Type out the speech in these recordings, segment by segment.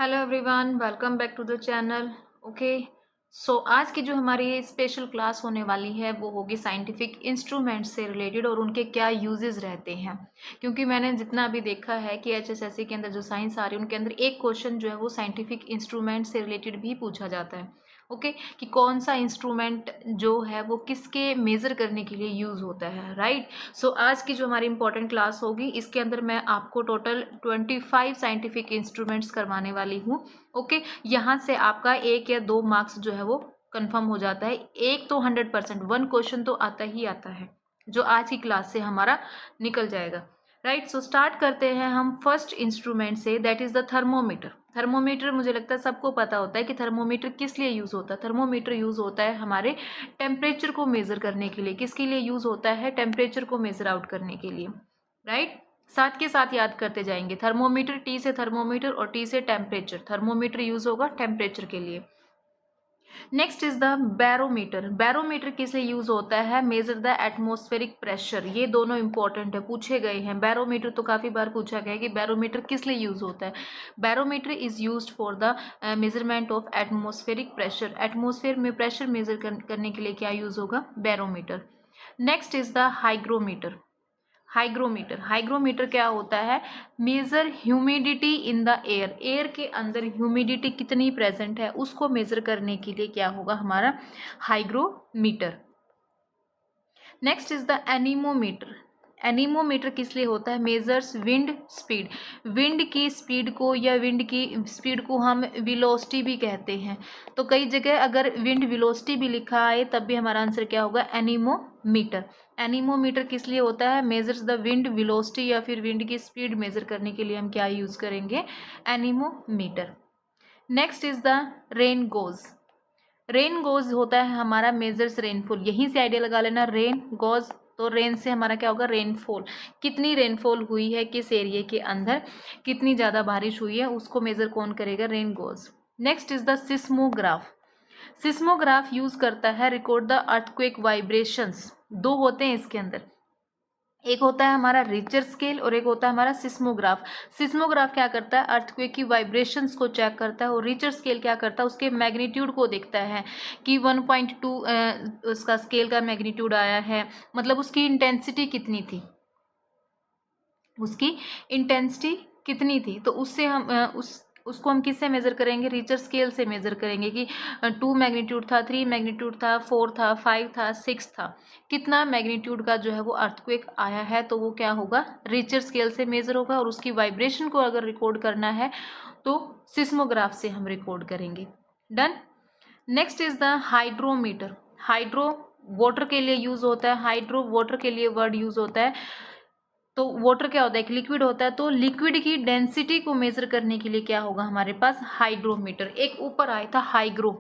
Hello everyone, welcome back to the channel. Okay, so आज की जो हमारी स्पेशल क्लास होने वाली है वो होगी साइंटिफिक इंस्ट्रूमेंट से रिलेटेड और उनके क्या यूजेस रहते हैं। क्योंकि मैंने जितना अभी देखा है कि एचएसएससी के अंदर जो साइंस आ रही है उनके अंदर एक क्वेश्चन जो है वो साइंटिफिक इंस्ट्रूमेंट से रिलेटेड भी पूछा जाता है। ओके, कि कौन सा इंस्ट्रूमेंट जो है वो किसके मेज़र करने के लिए यूज़ होता है, राइट। सो आज की जो हमारी इंपॉर्टेंट क्लास होगी इसके अंदर मैं आपको टोटल 25 साइंटिफिक इंस्ट्रूमेंट्स करवाने वाली हूँ। ओके, यहाँ से आपका 1 या 2 मार्क्स जो है वो कंफर्म हो जाता है। एक तो 100% 1 क्वेश्चन तो आता ही आता है जो आज की क्लास से हमारा निकल जाएगा, राइट। सो स्टार्ट करते हैं हम फर्स्ट इंस्ट्रूमेंट से, that is the thermometer. Thermometer मुझे लगता है सबको पता होता है कि थर्मोमीटर किस लिए यूज़ होता है। थर्मोमीटर यूज़ होता है हमारे टेम्परेचर को मेज़र करने के लिए। किसके लिए यूज़ होता है? टेम्परेचर को मेज़र आउट करने के लिए, राइट। साथ के साथ याद करते जाएंगे, थर्मोमीटर, टी से थर्मोमीटर और टी से टेम्परेचर। थर्मोमीटर यूज़ होगा टेम्परेचर के लिए। Next is the barometer. Barometer किस लिए यूज होता है? Measure the atmospheric pressure. ये दोनों इंपॉर्टेंट है, पूछे गए हैं। बैरोमीटर तो काफी बार पूछा गया है कि बैरोमीटर किस लिए यूज होता है। Barometer is used for the measurement of atmospheric pressure. Atmosphere में प्रेशर मेजर करने के लिए क्या यूज होगा? Barometer. Next is the hygrometer. Hygrometer, hygrometer क्या होता है? Measure humidity in the air. Air के अंदर ह्यूमिडिटी कितनी प्रेजेंट है उसको मेजर करने के लिए क्या होगा हमारा? Hygrometer. Next is the anemometer. Anemometer किस लिए होता है? Measures wind speed. विंड की स्पीड को या विंड की स्पीड को हम वेलोसिटी भी कहते हैं। तो कई जगह अगर विंड वेलोसिटी भी लिखा आए तब भी हमारा आंसर क्या होगा? एनीमोमीटर। एनीमोमीटर किस लिए होता है? मेजर्स द विंड वेलोसिटी या फिर विंड की स्पीड मेजर करने के लिए हम क्या यूज करेंगे? Anemometer. Next is the rain goes. Rain goes होता है हमारा मेजर्स रेनफॉल। यहीं से आइडिया लगा लेना, रेन गोज तो रेन से हमारा क्या होगा? रेनफॉल। कितनी रेनफॉल हुई है किस एरिया के अंदर, कितनी ज़्यादा बारिश हुई है उसको मेजर कौन करेगा? Rain goes. Next is the seismograph. Seismograph use करता है रिकॉर्ड द अर्थक्वेक वाइब्रेशंस। दो होते हैं इसके अंदर, एक होता है हमारा रिचर स्केल और एक होता है हमारा सिस्मोग्राफ। सिस्मोग्राफ क्या करता है? अर्थक्वेक की वाइब्रेशंस को चेक करता है और रिचर स्केल क्या करता है? उसके मैग्नीट्यूड को देखता है कि 1.2 उसका स्केल का मैग्नीट्यूड आया है, मतलब उसकी इंटेंसिटी कितनी थी, उसकी इंटेंसिटी कितनी थी। तो उससे हम उसको हम किससे मेज़र करेंगे? रिचर स्केल से मेज़र करेंगे कि 2 मैग्नीट्यूड था, 3 मैग्नीट्यूड था, 4 था, 5 था, 6 था, कितना मैग्नीट्यूड का जो है वो अर्थक्वेक आया है। तो वो क्या होगा? रिचर स्केल से मेज़र होगा। और उसकी वाइब्रेशन को अगर रिकॉर्ड करना है तो सिस्मोग्राफ से हम रिकॉर्ड करेंगे। Done. Next is the hydrometer. Hydro water के लिए यूज होता है। हाइड्रो वाटर के लिए वर्ड यूज होता है। तो वाटर क्या होता है? एक लिक्विड होता है। तो लिक्विड की डेंसिटी को मेजर करने के लिए क्या होगा हमारे पास? हाइड्रोमीटर। एक ऊपर आया था हाइग्रो,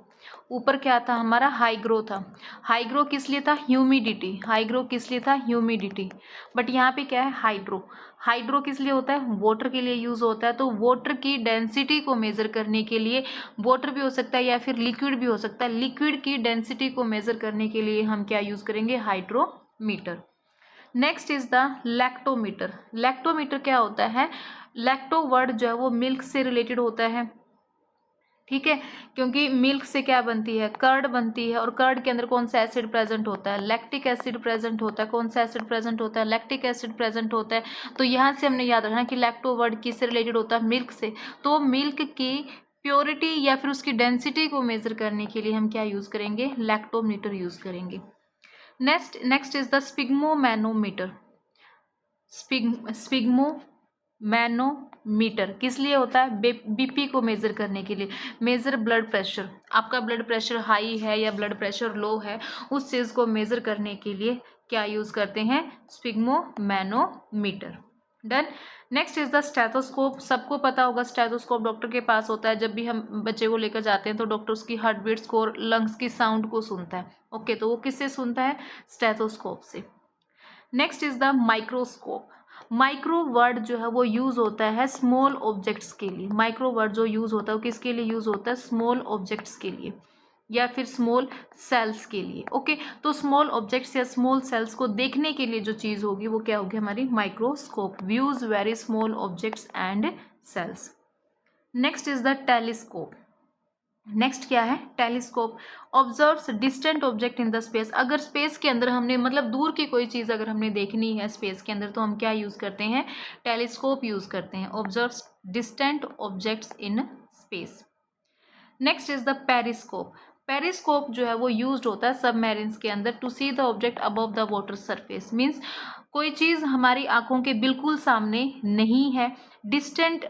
ऊपर क्या था हमारा? हाइग्रो था। हाइग्रो किस लिए था? ह्यूमिडिटी। हाइग्रो किस लिए था? ह्यूमिडिटी। बट यहाँ पे क्या है? हाइड्रो। हाइड्रो किस लिए होता है? वाटर के लिए यूज होता है। तो वाटर की डेंसिटी को मेजर करने के लिए, वाटर भी हो सकता है या फिर लिक्विड भी हो सकता है, लिक्विड की डेंसिटी को मेजर करने के लिए हम क्या यूज करेंगे? Hydrometer. Next is the lactometer. Lactometer क्या होता है? लैक्टो वर्ड जो है वो मिल्क से रिलेटेड होता है, ठीक है। क्योंकि मिल्क से क्या बनती है? कर्ड बनती है। और कर्ड के अंदर कौन सा एसिड प्रेजेंट होता है? लैक्टिक एसिड प्रेजेंट होता है। कौन सा एसिड प्रेजेंट होता है? लैक्टिक एसिड प्रेजेंट होता है। तो यहाँ से हमने याद रखना कि लैक्टो वर्ड किससे रिलेटेड होता है? मिल्क से। तो मिल्क की प्योरिटी या फिर उसकी डेंसिटी को मेजर करने के लिए हम क्या यूज करेंगे? लैक्टोमीटर यूज करेंगे। Next is the sphygmomanometer. Sphygmomanometer किस लिए होता है? बीपी को मेजर करने के लिए। Measure blood pressure. आपका ब्लड प्रेशर हाई है या ब्लड प्रेशर लो है, उस चीज को मेजर करने के लिए क्या यूज करते हैं? Sphygmomanometer. Done. Next is the stethoscope. सबको पता होगा स्टेथोस्कोप डॉक्टर के पास होता है। जब भी हम बच्चे को लेकर जाते हैं तो डॉक्टर उसकी हार्ट बीट्स को और लंग्स की साउंड को सुनता है। ओके, तो वो किससे सुनता है? स्टेथोस्कोप से। Next is the microscope. Micro word जो है वो यूज होता है स्मॉल ऑब्जेक्ट्स के लिए। माइक्रो वर्ड जो यूज होता है वो किसके लिए यूज होता है? स्मॉल ऑब्जेक्ट्स के लिए या फिर स्मॉल सेल्स के लिए। ओके, तो स्मॉल ऑब्जेक्ट्स या स्मॉल सेल्स को देखने के लिए जो चीज होगी वो क्या होगी? हमारी microscope. Views very small objects and cells. Next is the telescope. Next क्या है? Telescope observes distant object in the space. अगर स्पेस के अंदर हमने मतलब दूर की कोई चीज़ अगर हमने देखनी है स्पेस के अंदर तो हम क्या यूज़ करते हैं? टेलीस्कोप यूज़ करते हैं। Observes distant objects in space. Next is the periscope. Periscope जो है वो यूज्ड होता है सबमरीन्स के अंदर to see the object above the water surface. Means कोई चीज़ हमारी आंखों के बिल्कुल सामने नहीं है, डिस्टेंट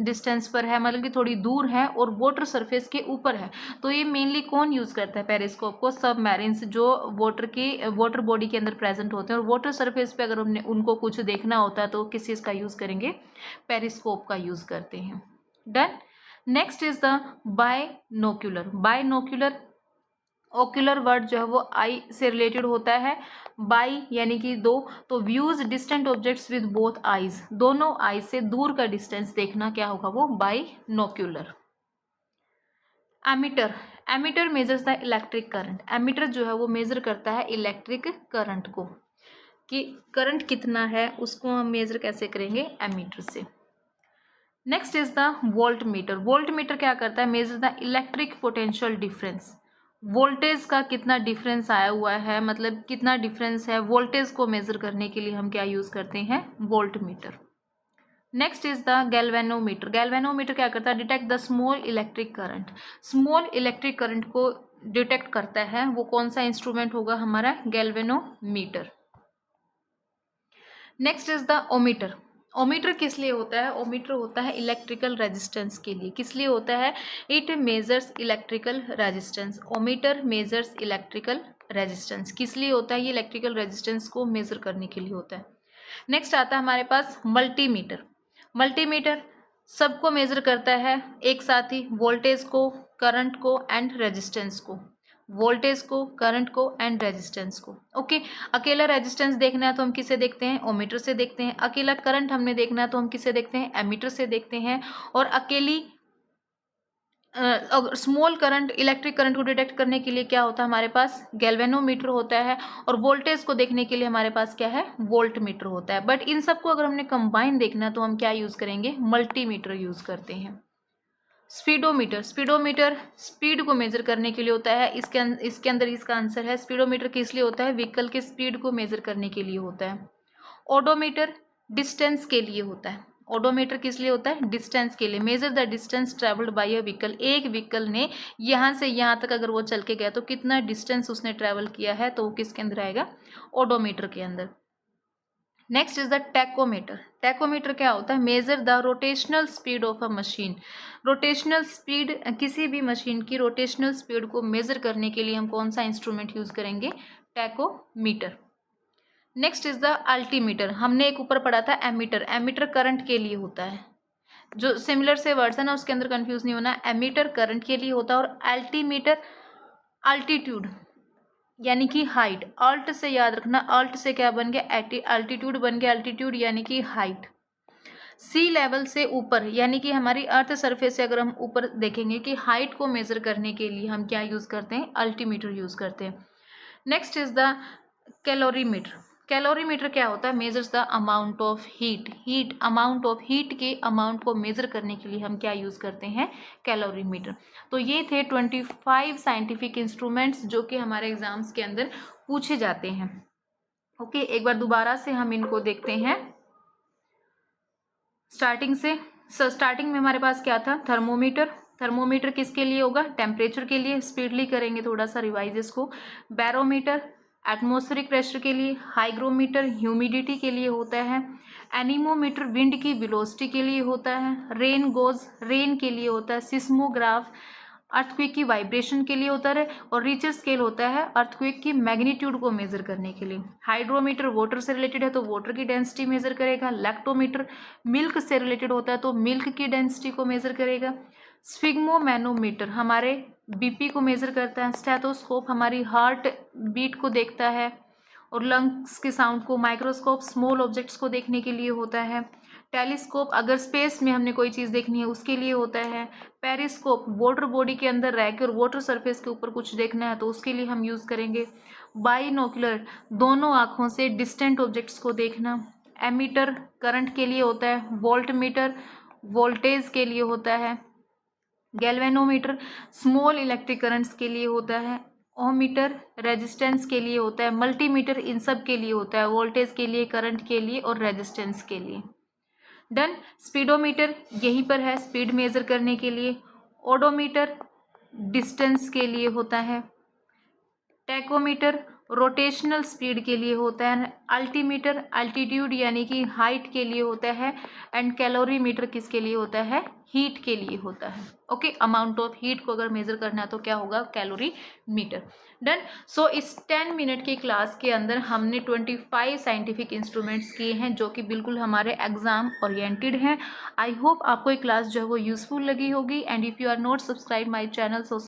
डिस्टेंस पर है, मतलब कि थोड़ी दूर है और वाटर सरफेस के ऊपर है, तो ये मेनली कौन यूज़ करता है पेरिस्कोप को? सबमरीन्स जो वाटर बॉडी के अंदर प्रेजेंट होते हैं और वाटर सरफेस पे अगर हमने उनको कुछ देखना होता है तो किस चीज़ का यूज़ करेंगे? पेरिस्कोप का यूज़ करते हैं। Done. Next is the binocular. Binocular ocular word जो है वो आई से रिलेटेड होता है। बाई यानी कि दो, तो views distant objects with both eyes, दोनों आईज से दूर का डिस्टेंस देखना क्या होगा? वो binocular. Ammeter. Ammeter measures the electric current. Ammeter जो है वो मेजर करता है इलेक्ट्रिक करंट को, कि करंट कितना है उसको हम मेजर कैसे करेंगे? एमीटर से। Next is the volt meter. Volt meter क्या करता है? Measure the electric potential difference. Voltage का कितना डिफरेंस आया हुआ है, मतलब कितना डिफरेंस है, वोल्टेज को मेजर करने के लिए हम क्या यूज करते हैं? Voltmeter. Next is the galvanometer. Galvanometer क्या करता है? Detect the small electric current. Small electric current को डिटेक्ट करता है, वो कौन सा इंस्ट्रूमेंट होगा हमारा? Galvanometer. Next is the ohmmeter. Ohmmeter किस लिए होता है? ओमीटर होता है इलेक्ट्रिकल रेजिस्टेंस के लिए। किस लिए होता है? It measures electrical resistance. Ohmmeter measures electrical resistance. किस लिए होता है? ये इलेक्ट्रिकल रेजिस्टेंस को मेजर करने के लिए होता है। नेक्स्ट आता है हमारे पास मल्टीमीटर। मल्टीमीटर सबको मेजर करता है एक साथ ही, वोल्टेज को, करंट को एंड रेजिस्टेंस को। वोल्टेज को, करंट को एंड रेजिस्टेंस को। ओके। अकेला रेजिस्टेंस देखना है तो हम किसे देखते हैं? ओमीटर से देखते हैं। अकेला करंट हमने देखना है तो हम किसे देखते हैं? एमीटर से देखते हैं। और अकेली स्मॉल करंट, इलेक्ट्रिक करंट को डिटेक्ट करने के लिए क्या होता है हमारे पास? गैल्वेनोमीटर होता है। और वोल्टेज को देखने के लिए हमारे पास क्या है? वोल्ट मीटर होता है। बट इन सबको अगर हमने कंबाइन देखना है तो हम क्या यूज करेंगे? मल्टीमीटर यूज करते हैं। स्पीडोमीटर। स्पीडोमीटर स्पीड को मेजर करने के लिए होता है। इसके अंदर इसका आंसर है। स्पीडोमीटर किस लिए होता है? व्हीकल के स्पीड को मेजर करने के लिए होता है। ओडोमीटर डिस्टेंस के लिए होता है। ओडोमीटर किस लिए होता है? डिस्टेंस के लिए। Measure the distance travelled by a vehicle. एक व्हीकल ने यहाँ से यहाँ तक अगर वो चल के गया तो कितना डिस्टेंस उसने ट्रेवल किया है, तो वो किसके अंदर आएगा? ओडोमीटर के अंदर। Next is the tachometer. Tachometer क्या होता है? Measure the rotational speed of a machine. Rotational speed, किसी भी मशीन की रोटेशनल स्पीड को मेजर करने के लिए हम कौन सा इंस्ट्रूमेंट यूज करेंगे? Tachometer. Next is the altimeter. हमने एक ऊपर पढ़ा था एमीटर। एमीटर करंट के लिए होता है। जो सिमिलर से वर्ड्स है ना उसके अंदर कंफ्यूज नहीं होना। एमीटर करंट के लिए होता है और अल्टीमीटर अल्टीट्यूड यानी कि हाइट। अल्ट से याद रखना, अल्ट से क्या बन गया? अल्टीट्यूड बन गया। अल्टीट्यूड यानी कि हाइट। सी लेवल से ऊपर यानी कि हमारी अर्थ सरफेस से अगर हम ऊपर देखेंगे कि हाइट को मेजर करने के लिए हम क्या यूज करते हैं? अल्टीमीटर यूज करते हैं। Next is the calorimeter. Calorimeter क्या होता है? Measures the amount of heat amount of heat के अमाउंट को मेजर करने के लिए हम क्या यूज करते हैं? कैलोरीमीटर। तो ये थे 25 साइंटिफिक इंस्ट्रूमेंट्स जो कि हमारे एग्जाम्स के अंदर पूछे जाते हैं। ओके, एक बार दोबारा से हम इनको देखते हैं स्टार्टिंग से। स्टार्टिंग में हमारे पास क्या था? थर्मोमीटर। थर्मोमीटर किसके लिए होगा? टेम्परेचर के लिए। स्पीडली करेंगे थोड़ा सा रिवाइज इसको। बैरोमीटर एटमॉस्फेरिक प्रेशर के लिए। हाइग्रोमीटर ह्यूमिडिटी के लिए होता है। एनीमोमीटर विंड की वेलोसिटी के लिए होता है। रेन गोज रेन के लिए होता है। सिस्मोग्राफ अर्थक्वेक की वाइब्रेशन के लिए होता है। और रिचर स्केल होता है अर्थक्वेक की मैग्नीट्यूड को मेजर करने के लिए। हाइड्रोमीटर वाटर से रिलेटेड है तो वाटर की डेंसिटी मेजर करेगा। लैक्टोमीटर मिल्क से रिलेटेड होता है तो मिल्क की डेंसिटी को मेजर करेगा। स्फिग्मोमैनोमीटर हमारे बीपी को मेजर करता है। स्टेथोस्कोप हमारी हार्ट बीट को देखता है और लंग्स के साउंड को। माइक्रोस्कोप स्मॉल ऑब्जेक्ट्स को देखने के लिए होता है। टेलीस्कोप अगर स्पेस में हमने कोई चीज़ देखनी है उसके लिए होता है। पेरिस्कोप वाटर बॉडी के अंदर रह के और वाटर सरफेस के ऊपर कुछ देखना है तो उसके लिए हम यूज़ करेंगे। बाइनोकुलर दोनों आँखों से डिस्टेंट ऑब्जेक्ट्स को देखना। एमीटर करंट के लिए होता है। वोल्ट मीटर वोल्टेज के लिए होता है, गैल्वेनोमीटर स्मॉल इलेक्ट्रिक करंट्स के लिए होता है, ओमीटर रेजिस्टेंस के लिए होता है, मल्टीमीटर इन सब के लिए होता है, वोल्टेज के लिए, करंट के लिए और रेजिस्टेंस के लिए। डन। स्पीडोमीटर यहीं पर है, स्पीड मेजर करने के लिए। ओडोमीटर डिस्टेंस के लिए होता है। टैकोमीटर रोटेशनल स्पीड के लिए होता है। अल्टीमीटर अल्टीट्यूड यानी कि हाइट के लिए होता है। एंड कैलोरीमीटर किसके लिए होता है? हीट के लिए होता है। ओके, अमाउंट ऑफ हीट को अगर मेजर करना है तो क्या होगा? Calorie metre. डन। सो इस 10 मिनट की क्लास के अंदर हमने 25 साइंटिफिक इंस्ट्रूमेंट्स किए हैं जो कि बिल्कुल हमारे एग्जाम ओरिएंटेड हैं। आई होप आपको ये क्लास जो है वो यूजफुल लगी होगी। And if you are not subscribe my channel, so